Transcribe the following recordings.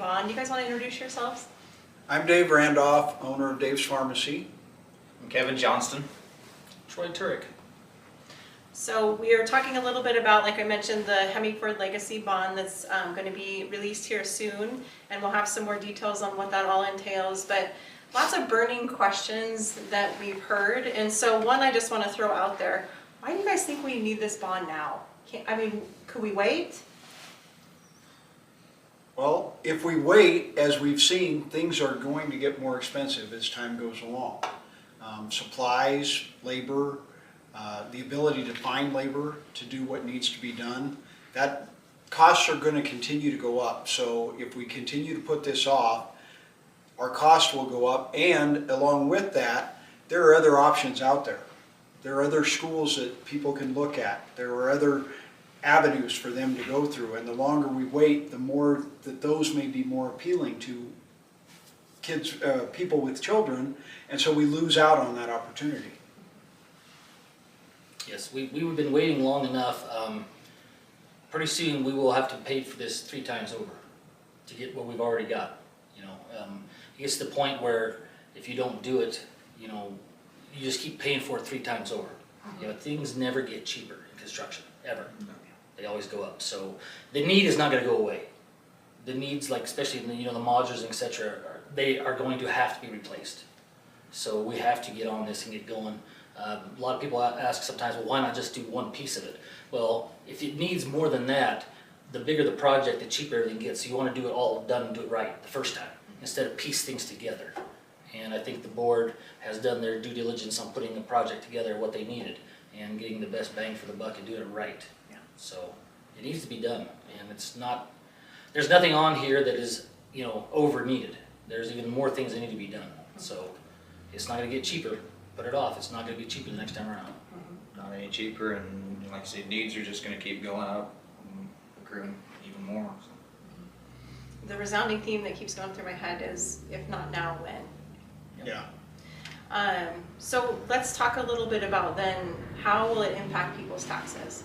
Bond. You guys want to introduce yourselves? I'm Dave Randolph, owner of Dave's Pharmacy. I'm Kevin Johnston. Troy Turek. So we are talking a little bit about, like I mentioned, the Hemingford Legacy Bond that's going to be released here soon, and we'll have some more details on what that all entails, but lots of burning questions that we've heard, and so one I just want to throw out there. Why do you guys think we need this bond now? Could we wait? Well, if we wait, as we've seen, things are going to get more expensive as time goes along. Supplies, labor, the ability to find labor to do what needs to be done, that costs are going to continue to go up. So if we continue to put this off, our cost will go up, and along with that, there are other options out there. There are other schools that people can look at. There are other avenues for them to go through, and the longer we wait, the more that those may be more appealing to kids, people with children, and so we lose out on that opportunity. Yes, we've been waiting long enough. Pretty soon we will have to pay for this 3 times over to get what we've already got. You know, it gets to the point where if you don't do it, you know, you just keep paying for it 3 times over. You know, things never get cheaper in construction, ever. They always go up. So the need is not going to go away. The needs, like especially the modulars, etc., they are going to have to be replaced. So we have to get on this and get going. A lot of people ask sometimes, well, why not just do one piece of it? Well, if it needs more than that, the bigger the project, the cheaper everything gets. So you want to do it all done and do it right the first time, instead of piece things together. And I think the board has done their due diligence on putting the project together, what they needed, and getting the best bang for the buck and doing it right. Yeah. So it needs to be done, and it's not. There's nothing on here that is over needed. There's even more things that need to be done. So it's not going to get cheaper. Put it off. It's not going to be cheaper the next time around. Not any cheaper, and like I say, needs are just going to keep going up and accruing even more. So. The resounding theme that keeps going through my head is, if not now, when? Yeah. So let's talk a little bit about then, how will it impact people's taxes?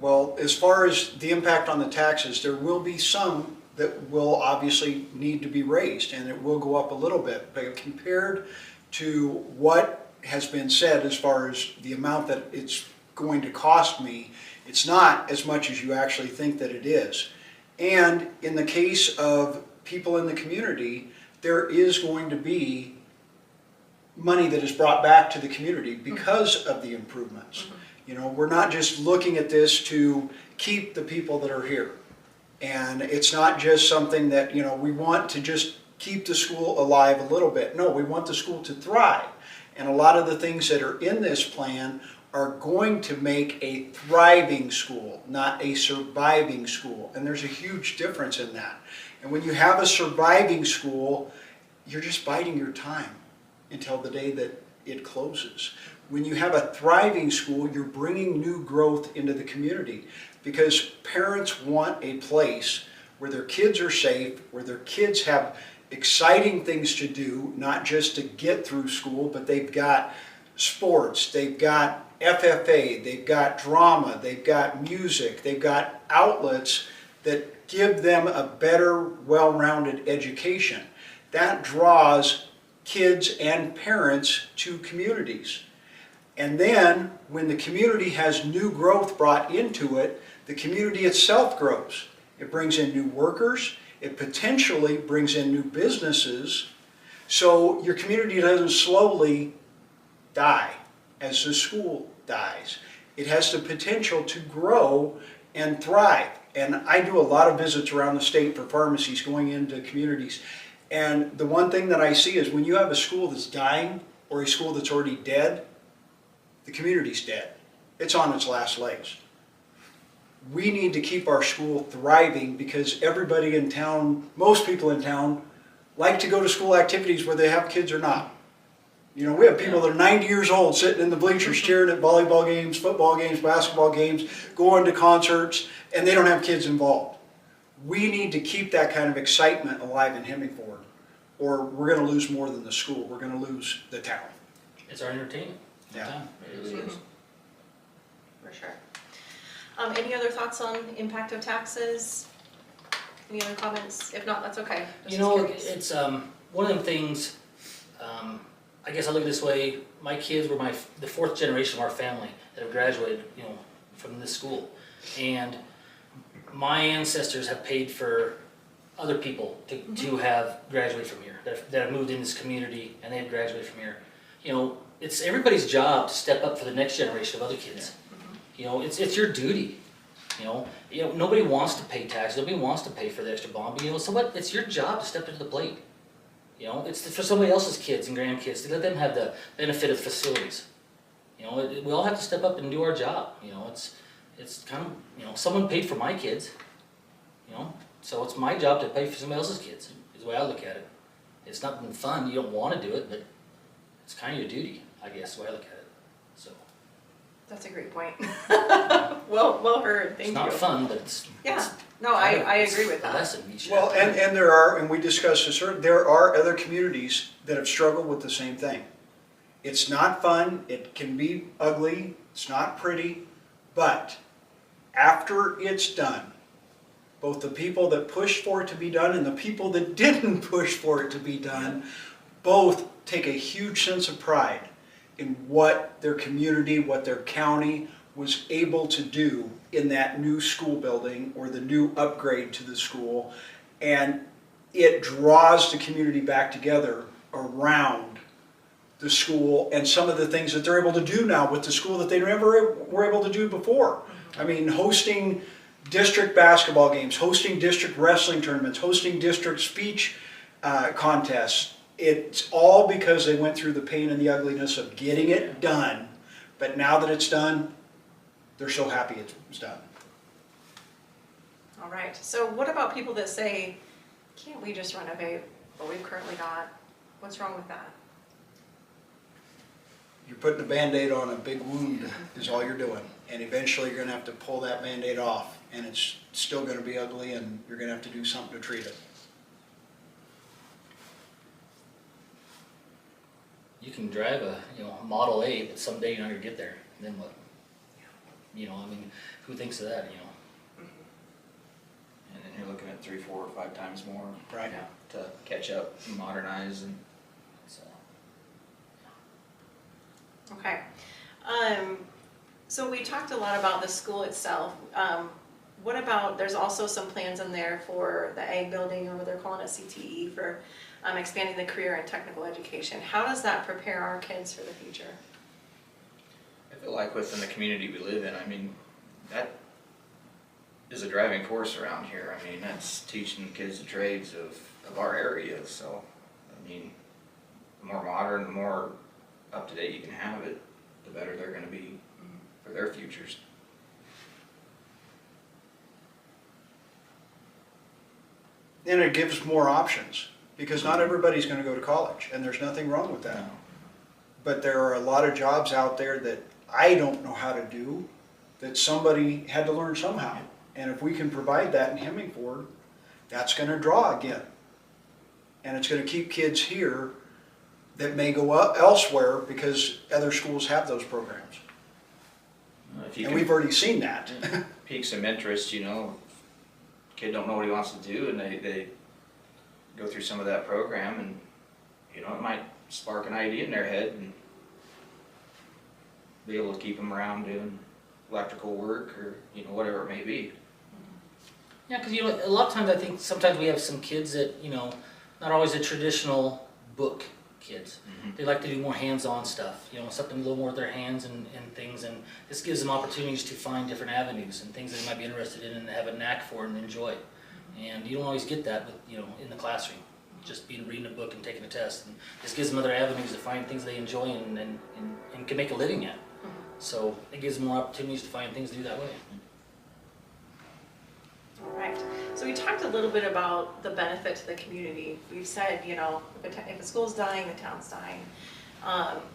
Well, as far as the impact on the taxes, there will be some that will obviously need to be raised, and it will go up a little bit. But compared to what has been said as far as the amount that it's going to cost me, it's not as much as you actually think that it is. And in the case of people in the community, there is going to be money that is brought back to the community because of the improvements. You know, we're not just looking at this to keep the people that are here. And it's not just something that, we want to just keep the school alive a little bit. No, we want the school to thrive. And a lot of the things that are in this plan are going to make a thriving school, not a surviving school. And there's a huge difference in that. And when you have a surviving school, you're just biding your time until the day that it closes. When you have a thriving school, you're bringing new growth into the community, because parents want a place where their kids are safe, where their kids have exciting things to do, not just to get through school, but they've got sports, they've got FFA, they've got drama, they've got music, they've got outlets that give them a better, well-rounded education. That draws kids and parents to communities. And then, when the community has new growth brought into it, the community itself grows. It brings in new workers, it potentially brings in new businesses, so your community doesn't slowly die as the school dies. It has the potential to grow and thrive. And I do a lot of visits around the state for pharmacies going into communities. And the one thing that I see is when you have a school that's dying or a school that's already dead, the community's dead. It's on its last legs. We need to keep our school thriving, because everybody in town, most people in town, like to go to school activities whether they have kids or not. We have people that are 90 years old sitting in the bleachers cheering at volleyball games, football games, basketball games, going to concerts, and they don't have kids involved. We need to keep that kind of excitement alive in Hemingford, or we're going to lose more than the school. We're going to lose the town. It's our entertainment. Yeah. It really is. For sure. Any other thoughts on impact of taxes? Any other comments? If not, that's okay. You know, it's one of them things. I guess I look at it this way. My kids were the fourth generation of our family that have graduated, you know, from this school, and my ancestors have paid for other people to have graduated from here, that have moved in this community and they've graduated from here. You know, it's everybody's job to step up for the next generation of other kids. You know, it's your duty. You know, nobody wants to pay taxes. Nobody wants to pay for the extra bond. But you know, it's your job to step into the plate. You know, it's for somebody else's kids and grandkids to let them have the benefit of facilities. You know, we all have to step up and do our job. You know, it's kind of, you know, someone paid for my kids. You know, so it's my job to pay for somebody else's kids. Is the way I look at it. It's not been fun. You don't want to do it, but it's kind of your duty, I guess. The way I look at it. So. That's a great point. well heard, thank you. It's not fun, but it's no, I agree with a that. lesson each Well, and there are, and we discussed this, there are other communities that have struggled with the same thing. It's not fun, it can be ugly, it's not pretty, but after it's done, both the people that pushed for it to be done and the people that didn't push for it to be done, both take a huge sense of pride in what their community, what their county was able to do in that new school building or the new upgrade to the school. And it draws the community back together around the school and some of the things that they're able to do now with the school that they never were able to do before. I mean, hosting district basketball games, hosting district wrestling tournaments, hosting district speech contests. It's all because they went through the pain and the ugliness of getting it done. But now that it's done, they're so happy it's done. All right, so what about people that say, can't we just renovate what we've currently got? What's wrong with that? You're putting a Band-Aid on a big wound is all you're doing. And eventually you're going to have to pull that Band-Aid off. And it's still going to be ugly and you're going to have to do something to treat it. You can drive a Model A, but someday you're not gonna get there. And then what? You know, I mean, who thinks of that? You know. And then you're looking at 3, 4, or 5 times more. Right. To catch up and modernize and so. Okay. So we talked a lot about the school itself. What about, there's also some plans in there for the ag building, or what they're calling a CTE, for expanding the career and technical education. How does that prepare our kids for the future? I feel like within the community we live in, I mean, that is a driving force around here. I mean, that's teaching kids the trades of our area. So, I mean, the more modern, the more up to date you can have it, the better they're going to be for their futures. And it gives more options. Because not everybody's going to go to college, and there's nothing wrong with that. No. But there are a lot of jobs out there that I don't know how to do, that somebody had to learn somehow. And if we can provide that in Hemingford, that's going to draw again. And it's going to keep kids here that may go up elsewhere because other schools have those programs. If you And can we've already seen that. pique some interest, you know, kid don't know what he wants to do, and they go through some of that program, and you know, it might spark an idea in their head and be able to keep them around doing electrical work or, you know, whatever it may be. Yeah, because you know, a lot of times I think sometimes we have some kids that, you know, not always the traditional book kids. Mm-hmm. They like to do more hands-on stuff, you know, something a little more with their hands and things, and this gives them opportunities to find different avenues and things that they might be interested in and have a knack for and enjoy. And you don't always get that with, you know, in the classroom, just reading a book and taking a test. And this gives them other avenues to find things they enjoy and can make a living at. So it gives them more opportunities to find things to do that way. All right. So we talked a little bit about the benefit to the community. We've said, you know, if a school's dying, the town's dying.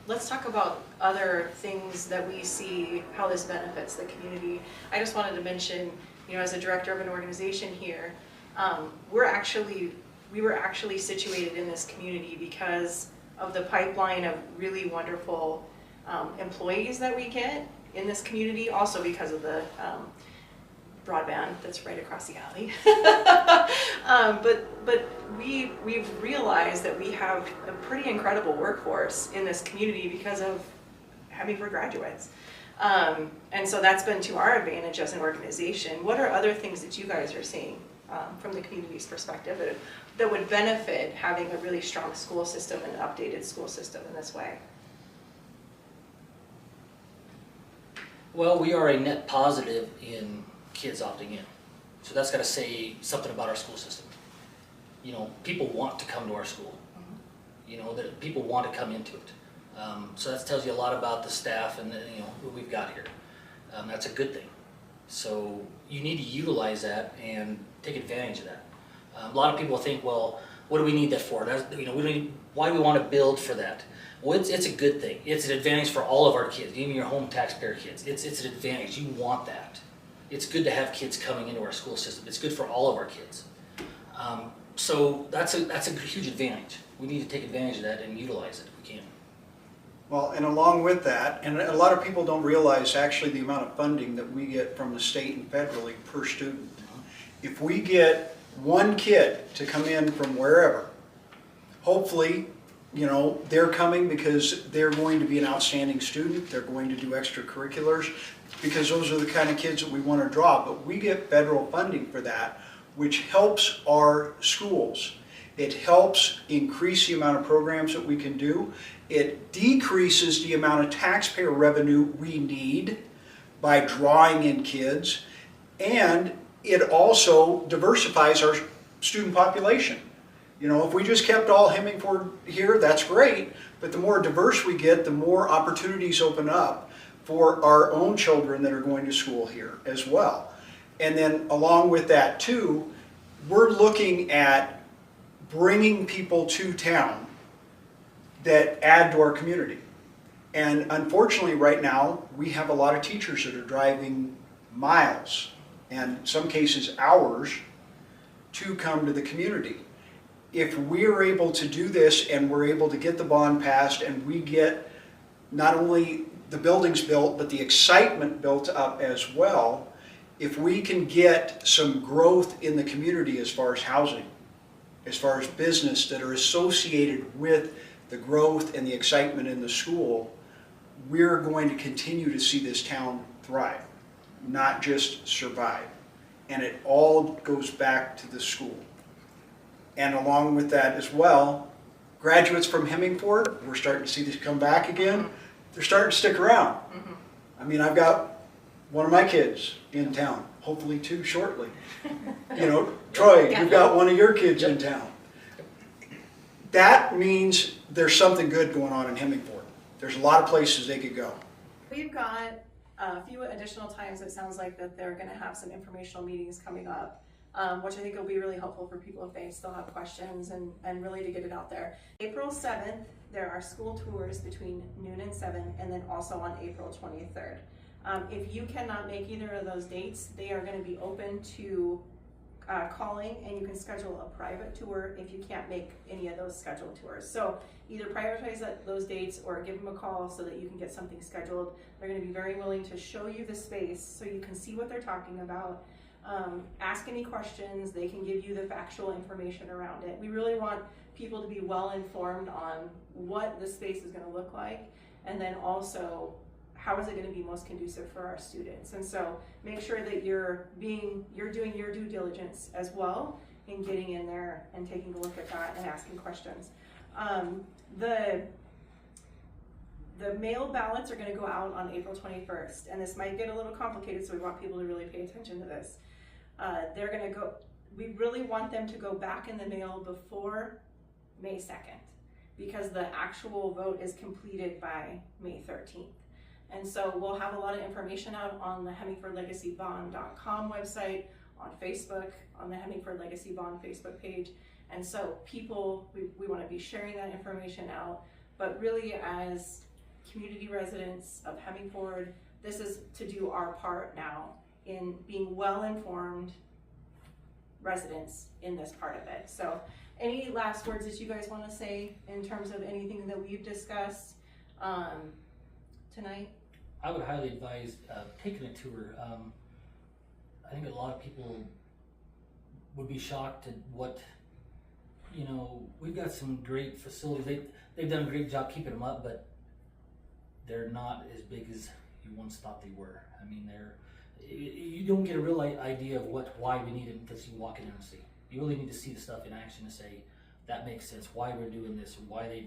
Let's talk about other things that we see, how this benefits the community. I just wanted to mention, you know, as a director of an organization here, we were actually situated in this community because of the pipeline of really wonderful employees that we get in this community, also because of the broadband that's right across the alley. But we've realized that we have a pretty incredible workforce in this community because of Hemingford graduates. And so that's been to our advantage as an organization. What are other things that you guys are seeing from the community's perspective that would benefit having a really strong school system and an updated school system in this way? Well, we are a net positive in kids opting in. So that's got to say something about our school system. You know, people want to come to our school. You know, that people want to come into it. So that tells you a lot about the staff and you know who we've got here. That's a good thing. So you need to utilize that and take advantage of that. A lot of people think, well, what do we need that for? You know, why do we want to build for that? Well, it's a good thing. It's an advantage for all of our kids, even your home taxpayer kids. It's an advantage. You want that. It's good to have kids coming into our school system. It's good for all of our kids. So that's a huge advantage. We need to take advantage of that and utilize it if we can. Well, and along with that, and a lot of people don't realize actually the amount of funding that we get from the state and federally per student. If we get one kid to come in from wherever, hopefully, you know, they're coming because they're going to be an outstanding student, they're going to do extracurriculars, because those are the kind of kids that we want to draw. But we get federal funding for that, which helps our schools. It helps increase the amount of programs that we can do. It decreases the amount of taxpayer revenue we need by drawing in kids. And it also diversifies our student population. You know, if we just kept all Hemingford here, that's great. But the more diverse we get, the more opportunities open up for our own children that are going to school here as well. And then along with that too, we're looking at bringing people to town that add to our community. And unfortunately right now, we have a lot of teachers that are driving miles, and in some cases hours, to come to the community. If we're able to do this and we're able to get the bond passed and we get not only the buildings built, but the excitement built up as well, if we can get some growth in the community as far as housing, as far as business that are associated with the growth and the excitement in the school, we're going to continue to see this town thrive, not just survive. And it all goes back to the school. And along with that as well, graduates from Hemingford, we're starting to see this come back again. They're starting to stick around. I mean, I've got one of my kids in town, hopefully two shortly. You know, Troy, you've got one of your kids in town. That means there's something good going on in Hemingford. There's a lot of places they could go. We've got a few additional times it sounds like that they're going to have some informational meetings coming up, which I think will be really helpful for people if they still have questions and really to get it out there. April 7th, there are school tours between noon and 7, and then also on April 23rd. If you cannot make either of those dates, they are going to be open to calling, and you can schedule a private tour if you can't make any of those scheduled tours. So either prioritize those dates or give them a call so that you can get something scheduled. They're going to be very willing to show you the space so you can see what they're talking about. Ask any questions. They can give you the factual information around it. We really want people to be well informed on what the space is going to look like, and then also how is it going to be most conducive for our students. And so make sure that you're doing your due diligence as well in getting in there and taking a look at that and asking questions. The mail ballots are going to go out on April 21st, and this might get a little complicated, so we want people to really pay attention to this. They're going to go, we really want them to go back in the mail before May 2nd, because the actual vote is completed by May 13th. And so we'll have a lot of information out on the HemingfordLegacyBond.com website, on Facebook, on the Hemingford Legacy Bond Facebook page. And so people, we want to be sharing that information out, but really as community residents of Hemingford, this is to do our part now in being well-informed residents in this part of it. So any last words that you guys want to say in terms of anything that we've discussed tonight? I would highly advise taking a tour. I think a lot of people would be shocked at what, we've got some great facilities. They've done a great job keeping them up, but they're not as big as you once thought they were. I mean, you don't get a real idea of why we need it until you walk in there and see. You really need to see the stuff in action to say, that makes sense, why we're doing this, why they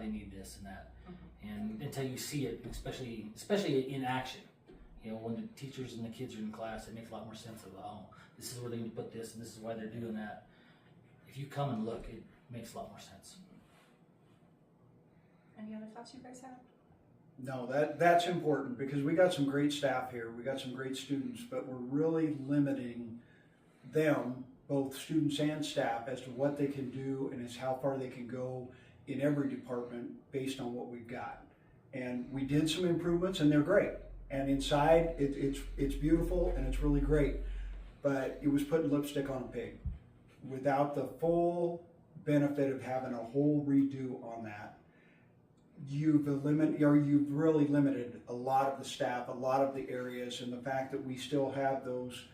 need this and that. And until you see it, especially in action, when the teachers and the kids are in class, it makes a lot more sense of, oh, this is where they need to put this and this is why they're doing that. If you come and look, it makes a lot more sense. Any other thoughts you guys have? No, that's important because we got some great staff here, we got some great students, but we're really limiting them, both students and staff, as to what they can do and as how far they can go in every department based on what we've got. And we did some improvements and they're great. And inside, it's beautiful and it's really great, but it was putting lipstick on a pig. Without the full benefit of having a whole redo on that, you've really limited a lot of the staff, a lot of the areas, and the fact that we still have those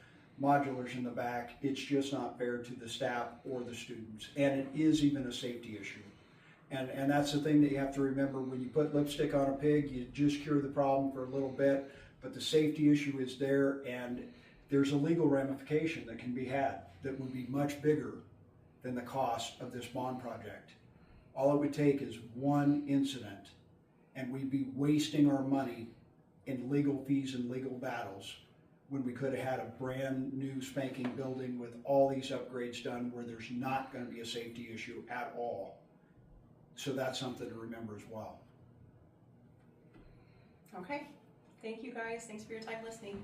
modulars in the back, it's just not fair to the staff or the students. And it is even a safety issue. And that's the thing that you have to remember, when you put lipstick on a pig, you just cure the problem for a little bit, but the safety issue is there, and there's a legal ramification that can be had that would be much bigger than the cost of this bond project. All it would take is one incident, and we'd be wasting our money in legal fees and legal battles when we could have had a brand new spanking building with all these upgrades done where there's not going to be a safety issue at all. So that's something to remember as well. Okay, thank you guys, thanks for your time listening.